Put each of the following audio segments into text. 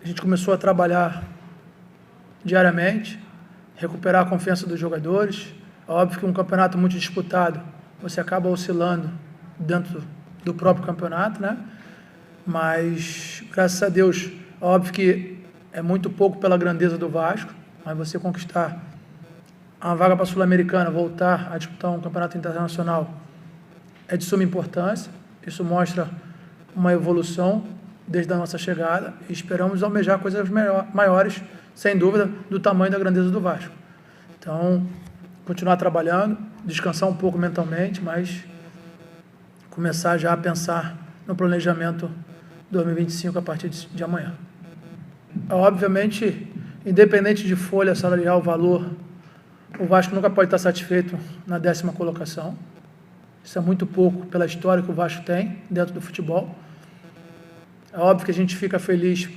a gente começou a trabalhar diariamente, recuperar a confiança dos jogadores. É óbvio que um campeonato muito disputado, você acaba oscilando dentro do próprio campeonato, né? Mas, graças a Deus, é óbvio que é muito pouco pela grandeza do Vasco, mas você conquistar uma vaga para a Sul-Americana, voltar a disputar um campeonato internacional, é de suma importância. Isso mostra uma evolução desde a nossa chegada e esperamos almejar coisas maiores, sem dúvida, do tamanho da grandeza do Vasco. Então, continuar trabalhando, descansar um pouco mentalmente, mas começar já a pensar no planejamento 2025 a partir de amanhã. Obviamente, independente de folha salarial, valor, o Vasco nunca pode estar satisfeito na 10ª colocação. Isso é muito pouco pela história que o Vasco tem dentro do futebol. É óbvio que a gente fica feliz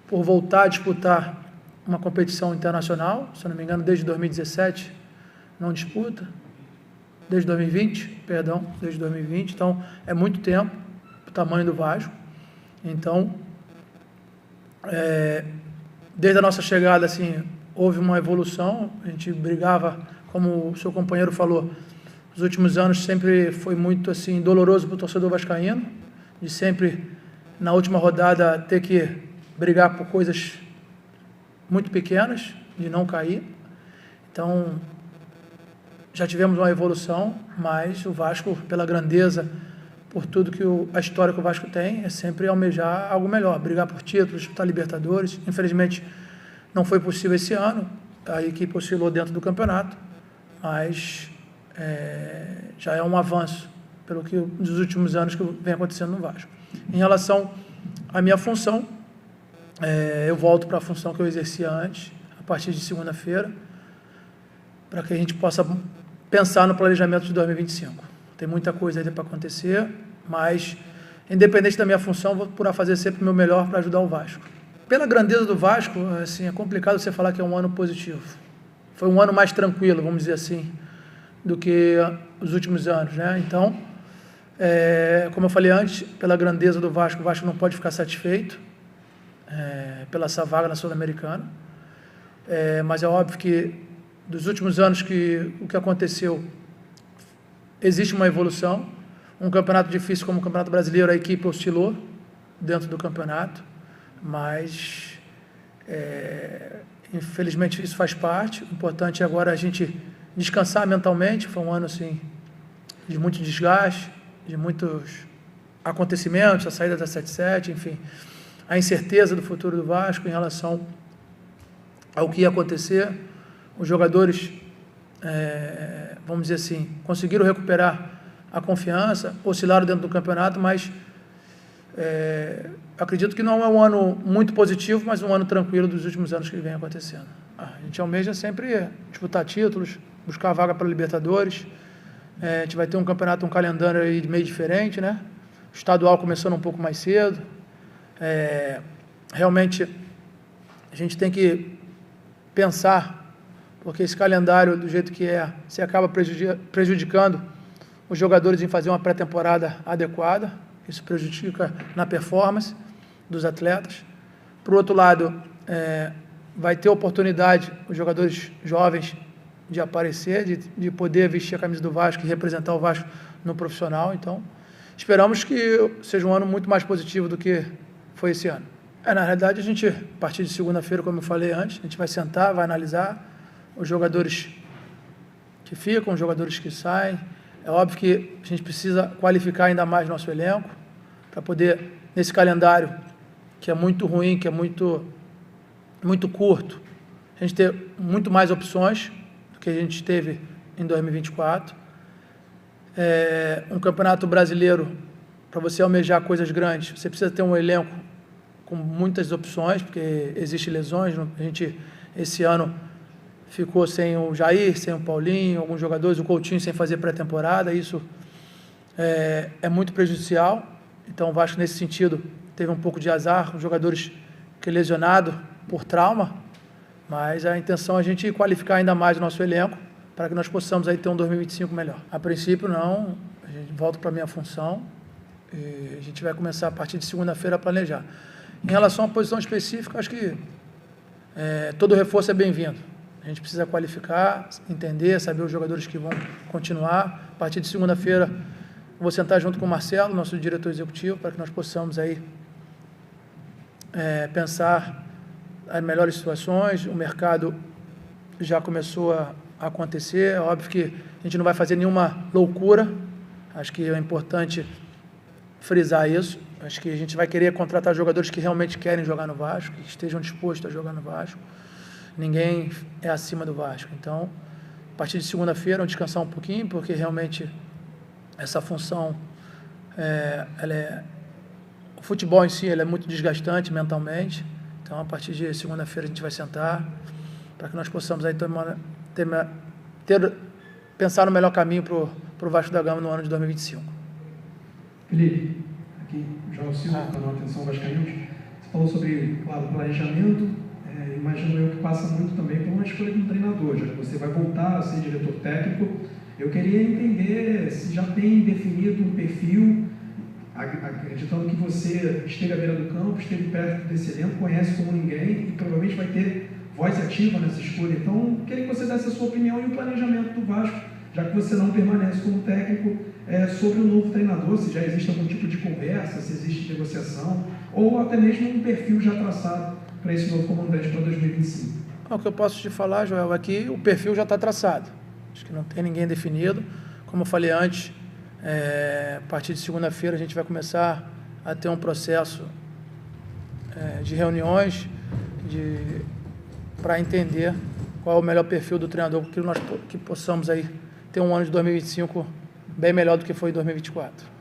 por voltar a disputar uma competição internacional, se eu não me engano, desde 2017 não disputa, desde 2020, então é muito tempo o tamanho do Vasco. Então, desde a nossa chegada, assim, houve uma evolução, a gente brigava, como o seu companheiro falou, os últimos anos sempre foi muito assim doloroso para o torcedor vascaíno, de sempre, na última rodada, ter que brigar por coisas muito pequenas, de não cair. Então, já tivemos uma evolução, mas o Vasco, pela grandeza, por tudo que a história que o Vasco tem, é sempre almejar algo melhor, brigar por títulos, disputar Libertadores. Infelizmente, não foi possível esse ano, a equipe oscilou dentro do campeonato, mas já é um avanço pelo que dos últimos anos que vem acontecendo no Vasco. Em relação à minha função, eu volto para a função que eu exercia antes, a partir de segunda-feira, para que a gente possa pensar no planejamento de 2025. Tem muita coisa ainda para acontecer, mas, independente da minha função, vou procurar fazer sempre o meu melhor para ajudar o Vasco. Pela grandeza do Vasco, assim, é complicado você falar que é um ano positivo. Foi um ano mais tranquilo, vamos dizer assim, do que os últimos anos, né? Então, como eu falei antes, pela grandeza do Vasco, o Vasco não pode ficar satisfeito pela essa vaga na Sul-Americana. Mas é óbvio que dos últimos anos o que aconteceu, existe uma evolução. Um campeonato difícil como o Campeonato Brasileiro, a equipe oscilou dentro do campeonato, mas infelizmente isso faz parte. O importante é agora a gente descansar mentalmente. Foi um ano assim, de muito desgaste, de muitos acontecimentos, a saída da 77, enfim, a incerteza do futuro do Vasco em relação ao que ia acontecer. Os jogadores, vamos dizer assim, conseguiram recuperar a confiança, oscilaram dentro do campeonato, mas acredito que não é um ano muito positivo, mas um ano tranquilo dos últimos anos que vem acontecendo. A gente almeja sempre disputar títulos, buscar a vaga para a Libertadores. A gente vai ter um campeonato, um calendário aí meio diferente, né? O estadual começando um pouco mais cedo. Realmente, a gente tem que pensar, porque esse calendário, do jeito que você acaba prejudicando os jogadores em fazer uma pré-temporada adequada. Isso prejudica na performance dos atletas. Por outro lado, vai ter oportunidade, os jogadores jovens, de aparecer, de poder vestir a camisa do Vasco e representar o Vasco no profissional. Então, esperamos que seja um ano muito mais positivo do que foi esse ano. Na realidade, a gente, a partir de segunda-feira, como eu falei antes, a gente vai sentar, vai analisar os jogadores que ficam, os jogadores que saem. É óbvio que a gente precisa qualificar ainda mais nosso elenco para poder, nesse calendário que é muito ruim, que é muito curto, a gente ter muito mais opções do que a gente teve em 2024. Um campeonato brasileiro, para você almejar coisas grandes, você precisa ter um elenco com muitas opções, porque existem lesões. A gente, esse ano, ficou sem o Jair, sem o Paulinho, alguns jogadores, o Coutinho sem fazer pré-temporada. Isso é muito prejudicial. Então, o Vasco, nesse sentido, teve um pouco de azar, os jogadores que lesionados por trauma, mas a intenção é a gente qualificar ainda mais o nosso elenco para que nós possamos aí ter um 2025 melhor. A princípio, não, a gente volta para a minha função e a gente vai começar a partir de segunda-feira a planejar. Em relação à posição específica, acho que todo reforço é bem-vindo. A gente precisa qualificar, entender, saber os jogadores que vão continuar. A partir de segunda-feira, vou sentar junto com o Marcelo, nosso diretor executivo, para que nós possamos aí pensar as melhores situações. O mercado já começou a acontecer. É óbvio que a gente não vai fazer nenhuma loucura. Acho que é importante frisar isso. Acho que a gente vai querer contratar jogadores que realmente querem jogar no Vasco, que estejam dispostos a jogar no Vasco. Ninguém é acima do Vasco. Então, a partir de segunda-feira, vamos descansar um pouquinho, porque realmente essa função, o futebol em si, ele é muito desgastante mentalmente. Então, a partir de segunda-feira, a gente vai sentar para que nós possamos aí pensar no melhor caminho para o Vasco da Gama no ano de 2025. Felipe, aqui, João Silva, canal Atenção Vascaínos. Você falou sobre, claro, planejamento. Imagino eu que passa muito também por uma escolha de um treinador, já que você vai voltar a ser diretor técnico. Eu queria entender se já tem definido um perfil, acreditando que você esteve à beira do campo, esteve perto desse elenco, conhece como ninguém e provavelmente vai ter voz ativa nessa escolha. Então, queria que você desse a sua opinião e o planejamento do Vasco, já que você não permanece como técnico, sobre o novo treinador, se já existe algum tipo de conversa, se existe negociação, ou até mesmo um perfil já traçado para esse novo comandante para 2025. O que eu posso te falar, Joel, é que o perfil já está traçado. Acho que não tem ninguém definido. Como eu falei antes, a partir de segunda-feira a gente vai começar a ter um processo de reuniões para entender qual é o melhor perfil do treinador, que nós possamos aí ter um ano de 2025 bem melhor do que foi em 2024.